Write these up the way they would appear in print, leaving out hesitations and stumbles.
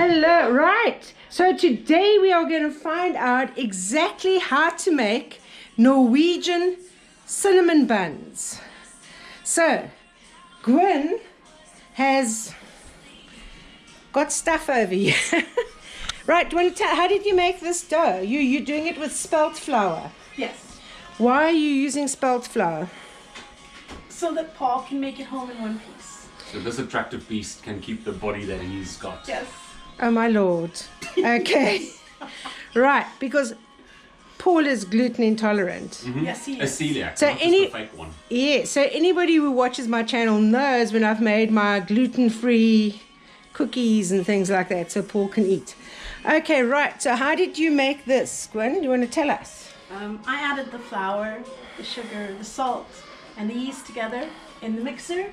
Hello, right. So today we are going to find out exactly how to make Norwegian cinnamon buns. So, Gwyn has got stuff over here. Right, do you want to tell, how did you make this dough? You're doing it with spelt flour. Yes. Why are you using spelt flour? So that Paul can make it home in one piece. So this attractive beast can keep the body that he's got. Yes. Oh my lord. Okay. Right, because Paul is gluten intolerant. Mm-hmm. Yes, he A is. celiac, So not any- just a fake one. Yeah, so anybody who watches my channel knows when I've made my gluten-free cookies and things like that so Paul can eat. Okay, right. So how did you make this, Gwyn? Do you want to tell us? I added the flour, the sugar, the salt, and the yeast together in the mixer.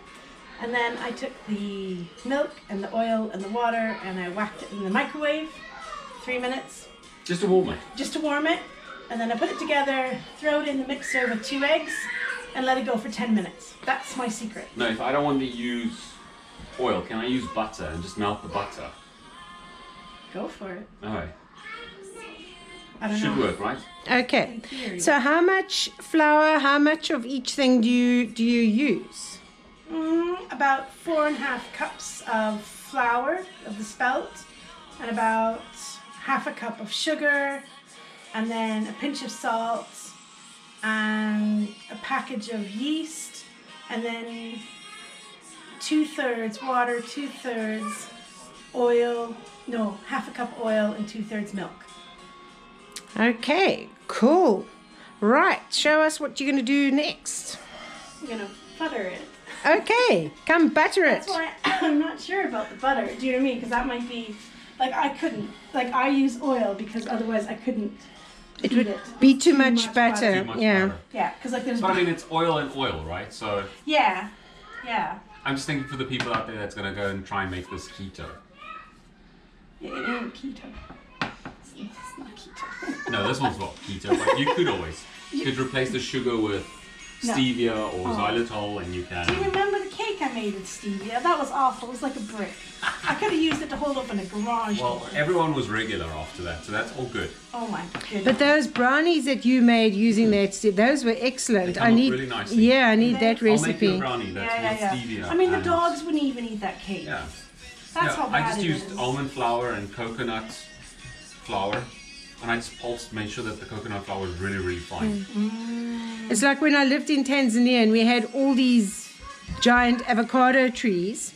And then I took the milk and the oil and the water and I whacked it in the microwave, 3 minutes, Just to warm it. just to warm it. And then I put it together, throw it in the mixer with 2 eggs, and let it go for 10 minutes. That's my secret. No, if I don't want to use oil, can I use butter and just melt the butter? Go for it. Alright. I don't Should know. work, right? Okay. In theory. So how much flour, how much of each thing do you use? About 4.5 cups of flour of the spelt, and about half a cup of sugar, and then a pinch of salt, and a package of yeast, and then 2/3 water, 2/3 oil. No, half a cup oil and 2/3 milk. Okay, cool. Right, show us what you're going to do next. I'm gonna butter it. Okay, come butter it. That's why I'm not sure about the butter. Do you know what I mean? Because that might be, like, I couldn't. Like, I use oil because otherwise I couldn't. It eat would be too much butter. Too much Yeah. butter. Yeah, because like there's. But I mean, it's oil and oil, right? So Yeah. I'm just thinking for the people out there that's going to go and try and make this keto. It ain't keto. It's not keto. No, this one's not keto, but you could always. You could replace the sugar with No. stevia or Oh. xylitol and you can... Do you remember the cake I made with stevia? That was awful. It was like a brick. I could have used it to hold up in a garage Well, door. everyone was regular after that, so that's all good. Oh my goodness. But those brownies that you made using that, those were excellent. They come I up need, really nicely. yeah, I need that I'll make you a recipe. brownie that's with stevia. I mean, the and- dogs wouldn't even eat that cake. Yeah. That's Yeah, how bad I just it used is. almond flour and coconut flour, and I just pulsed, made sure that the coconut flour was really, really fine. It's like when I lived in Tanzania and we had all these giant avocado trees,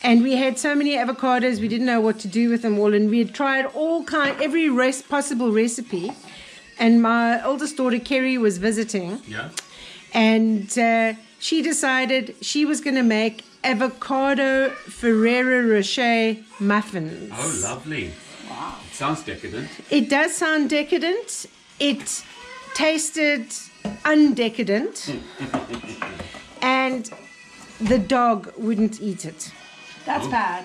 and we had so many avocados we didn't know what to do with them all, and we had tried every possible recipe. And my oldest daughter Kerry was visiting, Yeah? and she decided she was going to make avocado Ferrero Rocher muffins. Oh, lovely. Wow. It sounds decadent. It does sound decadent. It tasted undecadent. And the dog wouldn't eat it. That's Oh. bad.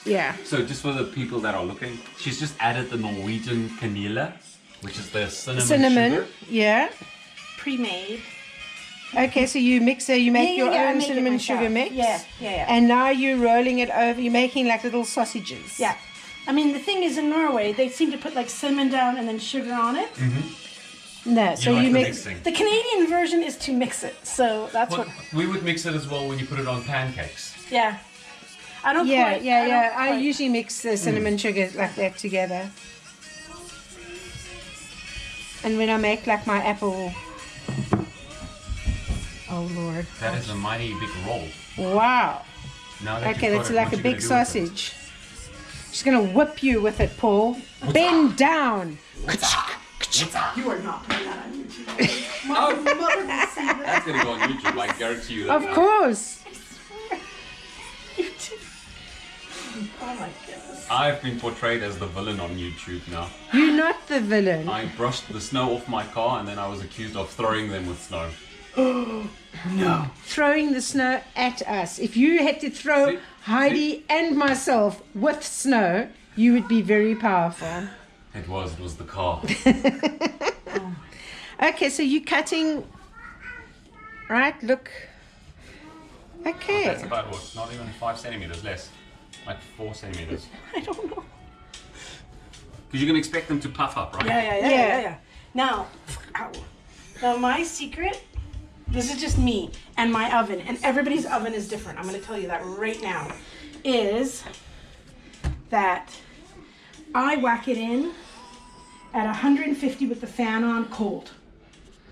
Yeah. So just for the people that are looking, she's just added the Norwegian canela, which is the cinnamon sugar. Yeah. Pre-made. Okay, so you make I your make own it cinnamon myself. sugar mix. Yeah. And now you're rolling it over. You're making like little sausages. Yeah. I mean, the thing is, in Norway, they seem to put like cinnamon down and then sugar on it. No, so like you the mix. mixing. The Canadian version is to mix it. So that's Well, what. we would mix it as well when you put it on pancakes. Yeah. I don't Yeah, quite. yeah. I quite- usually mix the cinnamon sugar like that together. And when I make like my apple. Oh Lord. That is a mighty big roll. Wow. Now that Okay, you've got that's it, like what a you big gonna do with it? sausage. She's gonna whip you with it, Paul. Bend down. You are not putting that on YouTube. My mother will see this. That's gonna go on YouTube, I guarantee you that. Of now. course. YouTube. Oh my goodness. I've been portrayed as the villain on YouTube now. You're not the villain. I brushed the snow off my car and then I was accused of throwing them with snow. No. Throwing the snow at us. If you had to throw See? Heidi and myself with snow, you would be very powerful. It was the car. Okay, so you're cutting. Right, look. Okay. That's about what? Not even 5 centimeters less. Like 4 centimeters. I don't know. Because you can expect them to puff up, right? Yeah. Now, ow. Now my secret, this is just me and my oven, and everybody's oven is different. I'm going to tell you that right now, is that I whack it in at 150 with the fan on, cold.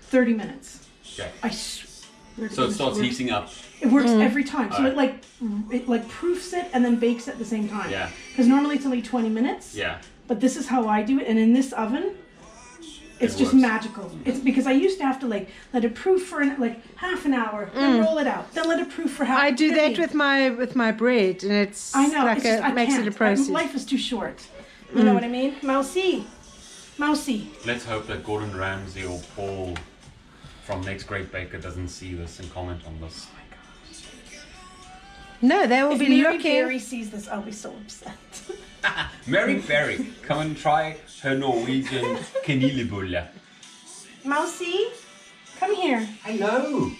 30 minutes. Okay. I swear to So it goodness, starts works. heating up. It works every time. So Alright. it like proofs it and then bakes at the same time. Yeah. Because normally it's only 20 minutes. Yeah. But this is how I do it, and in this oven, it's It just works. magical. It's because I used to have to like let it proof for half an hour, then roll it out, then let it proof for half. I do that 50. with my bread, and it's I know. like It's just, I makes it a can't. process. Life is too short. You know what I mean? Mousy. Let's hope that Gordon Ramsay or Paul from Next Great Baker doesn't see this and comment on this. No, they will If be Mary looking. Berry sees this, I'll be so upset. Mary Berry, come and try her Norwegian kaneliebulle. Mousy, come here. Hello.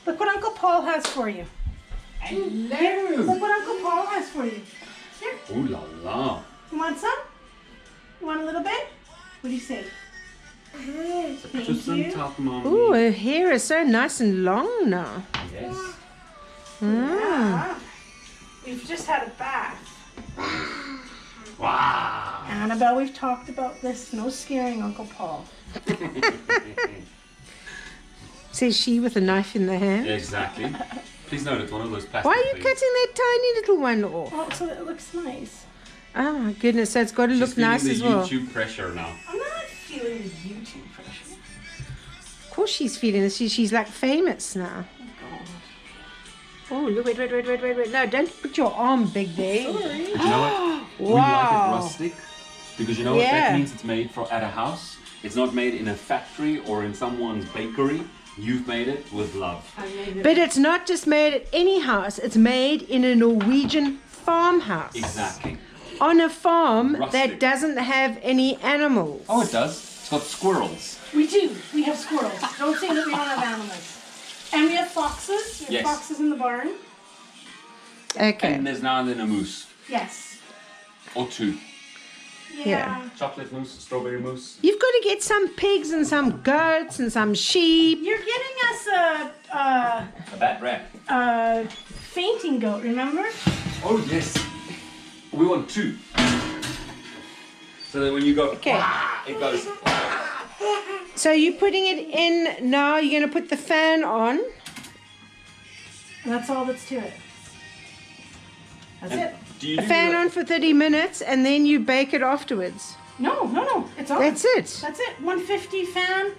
Look what Uncle Paul has for you. Here, look Hello. what Uncle Paul has for you. Here, Ooh la la. you want some? You want a little bit? What do you say? Thank Just some you. top, mommy. Ooh, her hair is so nice and long now. Yes. Yeah. We've just had a bath. Wow. Annabelle, we've talked about this. No scaring Uncle Paul. Says she with a knife in the hand. Exactly. Please note it's one of those plastic Why are you things. cutting that tiny little one off? Oh, so it looks nice. Oh my goodness, so it's got to She's look feeling nice the as well. YouTube pressure now. I'm not feeling the YouTube pressure. Of course she's feeling this. She's like famous now. Oh, look, wait. No, don't put your arm big there. Sorry. But you know what? We like Wow. it rustic because you know what Yeah. that means. It's made at a house. It's not made in a factory or in someone's bakery. You've made it with love. But it's not just made at any house, it's made in a Norwegian farmhouse. Exactly. On a farm Rustic. that doesn't have any animals. Oh, it does. It's got squirrels. We do. We have squirrels. Don't say that we don't have animals. And we have foxes. We have Yes. foxes in the barn. Okay. And there's now and then a moose Yes. or two. Yeah. Chocolate mousse, strawberry mousse. You've got to get some pigs and some goats and some sheep. You're getting us A bad rap. a fainting goat, remember? Oh yes. We want two. So that when you go, Okay. "Wah," it goes. So you're putting it in now, you're going to put the fan on. And that's all that's to it. That's it. Do you A do fan that- on for 30 minutes and then you bake it afterwards. No. It's on. That's it. That's it. 150 fan,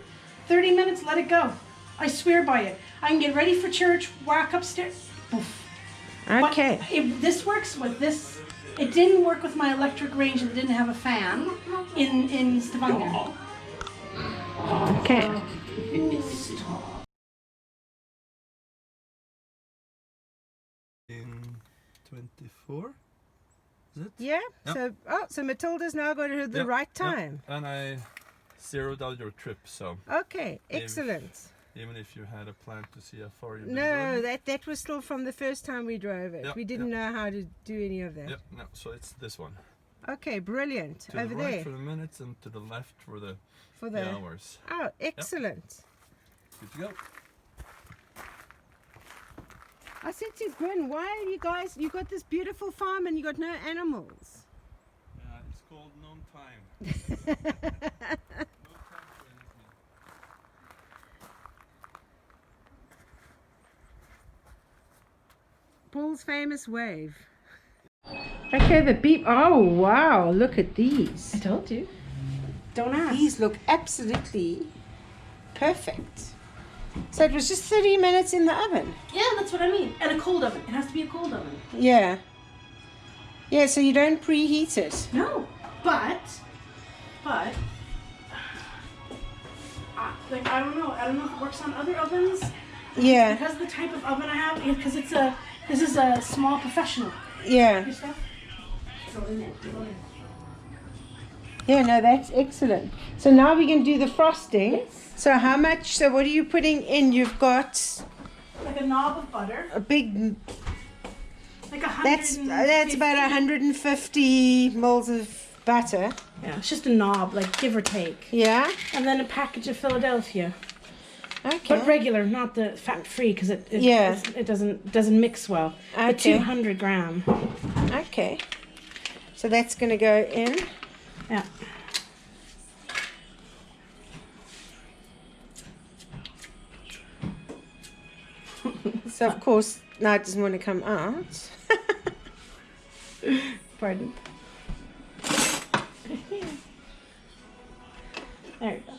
30 minutes, let it go. I swear by it. I can get ready for church, walk upstairs. Poof. But Okay. this works with this. It didn't work with my electric range that didn't have a fan in Stavanger. Yeah. Okay. 24. Is it? Yeah. Yeah. So Matilda's now got her the Yeah, right yeah. time. And I zeroed out your trip, so Okay. Excellent. even if you had a plan to see how far you've been No, going. that was still from the first time we drove it. Yeah, We didn't know how to do any of that. Yep, no, so it's this one. Okay, brilliant. To Over the right there for the minutes and to the left for the for the. hours. Oh, excellent. Good to go. I said to Gwen, why are you guys? You got this beautiful farm and you got no animals. It's called no time. No time for anything. Paul's famous wave. Okay, the beep. Oh wow! Look at these. I told you. Don't ask. These look absolutely perfect. So it was just 30 minutes in the oven. Yeah, that's what I mean. And a cold oven. It has to be a cold oven. Yeah. Yeah, so you don't preheat it. No, but, like I don't know if it works on other ovens Yeah, because of the type of oven I have. Because this is a small professional. yeah. Your stuff? Go in there. Go in. Yeah, no, that's excellent. So now we can do the frosting. Yes. So how much, so what are you putting in? You've got Like a knob of butter. a big Like 100. That's about 150 mils of butter. Yeah, it's just a knob, like give or take. Yeah. And then a package of Philadelphia. Okay. But regular, not the fat-free, because it doesn't mix well. Okay. The 200 gram. Okay. So that's going to go in. Yeah. So of course now it doesn't want to come out. Pardon. There you go.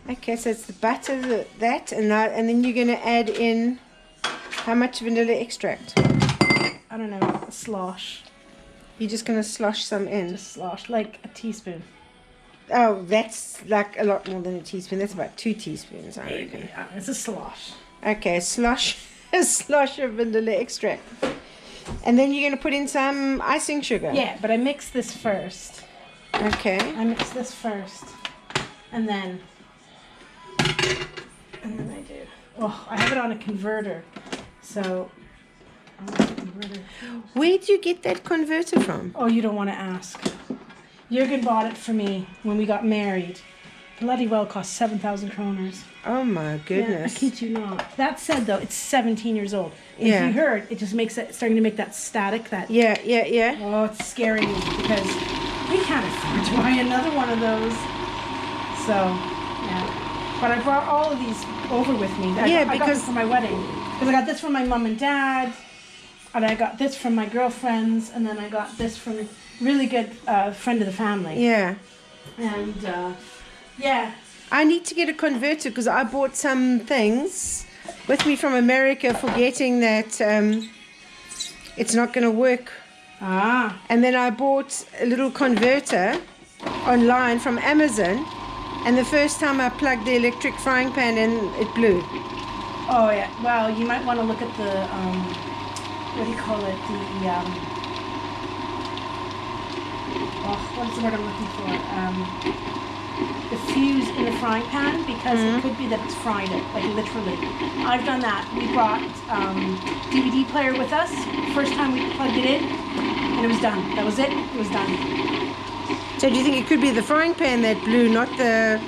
Okay, so it's the butter, and then you're going to add in how much vanilla extract? I don't know, a slosh. You're just going to slosh some in. Just slosh, like a teaspoon. Oh, that's like a lot more than a teaspoon. That's about 2 teaspoons, I reckon. Yeah, it's a slosh. Okay, a slosh of vanilla extract. And then you're going to put in some icing sugar. Yeah, but I mix this first. Okay. I mix this first. And then I do. Oh, I have it on a converter. So, I'm on a converter. Where do you get that converter from? Oh, you don't want to ask. Jürgen bought it for me when we got married. Bloody well cost 7,000 kroners. Oh my Yeah, goodness. I kid you not. That said, though, it's 17 years old. And Yeah. If you heard, it just makes it starting to make that static. That Yeah. oh, it's scaring me because we can't afford to buy another one of those. So, yeah. But I brought all of these over with me. I got because them for my wedding. Because I got this from my mom and dad, and I got this from my girlfriends, and then I got this from a really good friend of the family. yeah. And yeah. I need to get a converter because I bought some things with me from America, forgetting that it's not going to work. Ah. And then I bought a little converter online from Amazon, and the first time I plugged the electric frying pan in, it blew. Oh yeah. Well, you might want to look at the what do you call it? What's the word I'm looking for? The fuse in the frying pan, because it could be that it's fried it, like literally. I've done that. We brought DVD player with us. First time we plugged it in, and it was done. That was it. It was done. So do you think it could be the frying pan that blew, not the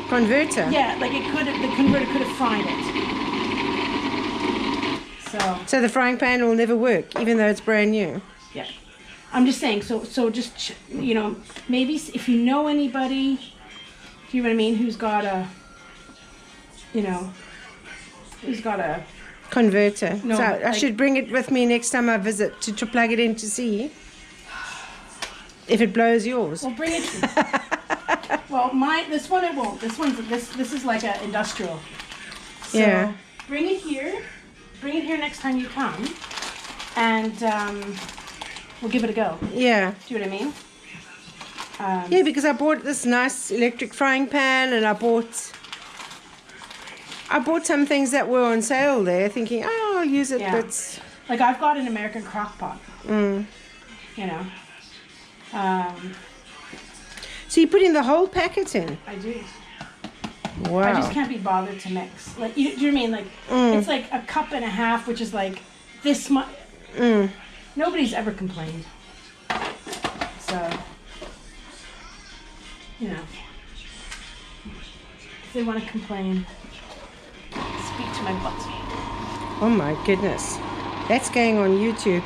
converter? Yeah, like it could have. The converter could have fried it. So the frying pan will never work, even though it's brand new. Yeah, I'm just saying. So just maybe if you know anybody. Do you know what I mean? Who's got a Converter. No, so but I should bring it with me next time I visit to plug it in to see if it blows yours. Well, bring it. Well, this one it won't. This is like an industrial. So Yeah. Bring it here. Bring it here next time you come, and we'll give it a go. Yeah. Do you know what I mean? Yeah, because I bought this nice electric frying pan, and I bought some things that were on sale there, thinking, oh, I'll use it, Yeah. but... Like I've got an American crock pot. Mm. You know. So you put in the whole packet in? I do. Wow. I just can't be bothered to mix. Like, do you know what I mean? Like, it's like a cup and a half, which is like this much. Nobody's ever complained. So, you know, if they want to complain, speak to my butt. Oh my goodness. That's going on YouTube.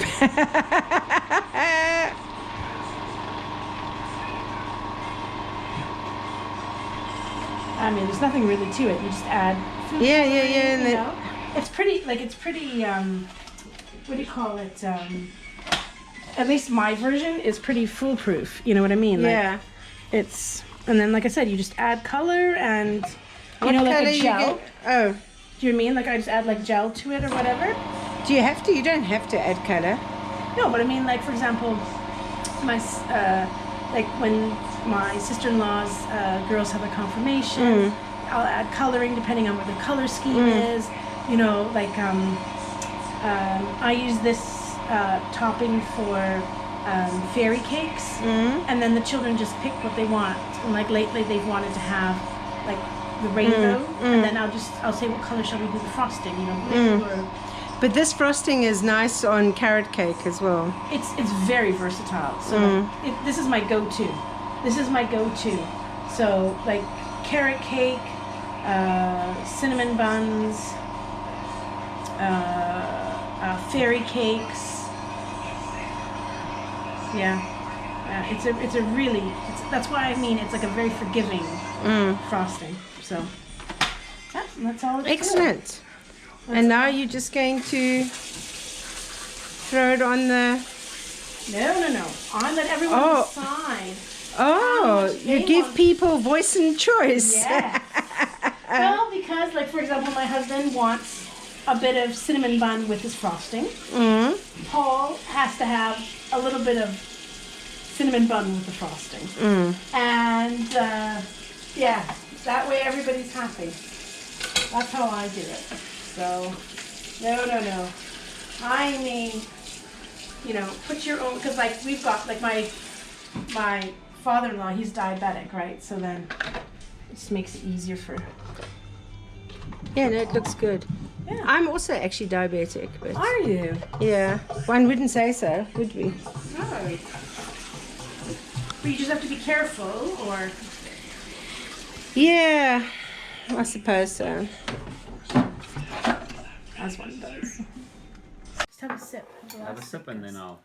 I mean, there's nothing really to it. You just add food Yeah, coloring, and you know? It's pretty, what do you call it? At least my version is pretty foolproof. You know what I mean? Yeah. Like, and then, like I said, you just add color and, What like colour a you gel. get? Oh. Do you know what I mean? Like I just add like gel to it or whatever. Do you have to? You don't have to add colour. No, but I mean, like for example, like when my sister-in-law's girls have a confirmation, I'll add coloring depending on what the color scheme is. You know, like I use this topping for fairy cakes, and then the children just pick what they want. And like lately, they've wanted to have like the rainbow, and then I'll say, what color shall we do the frosting? You know, blue or But this frosting is nice on carrot cake as well. It's very versatile. So like, this is my go-to. This is my go-to. So like carrot cake, cinnamon buns, fairy cakes. Yeah, it's a really. That's why I mean it's like a very forgiving frosting. So that's all. Excellent. And now you're just going to throw it on the... No. I let everyone decide. Oh, you give people voice and choice. Yeah. Well, because, like, for example, my husband wants a bit of cinnamon bun with his frosting. Paul has to have a little bit of cinnamon bun with the frosting. And, yeah, that way everybody's happy. That's how I do it. So, no. I mean, you know, put your own, because, like, we've got, like, my father-in-law, he's diabetic, right? So then it just makes it easier for... Yeah, no, it looks good. Yeah. I'm also actually diabetic, but... Are you? Yeah, one wouldn't say so, would we? No. But you just have to be careful, or... Yeah, I suppose so. As one does. Just have a sip. Have a sip and then I'll...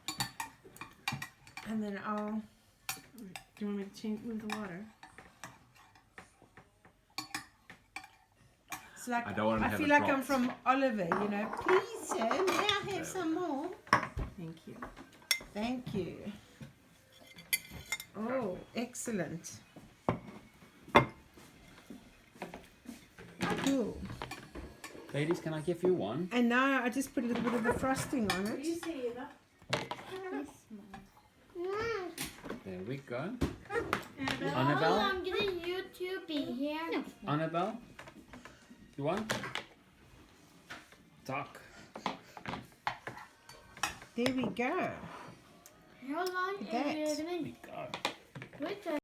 And then I'll... Do you want me to move the water? It's like, I don't want to I have feel it like I'm dropped. from Oliver, you know. Please, sir, may I have some more? Thank you. Thank you. Oh, excellent. Cool. Ladies, can I give you one? And now I just put a little bit of the frosting on it. see that? There we go. How Annabelle? long will YouTube be here? Annabelle? You want? Talk. There we go. How long That. are you There we go. going to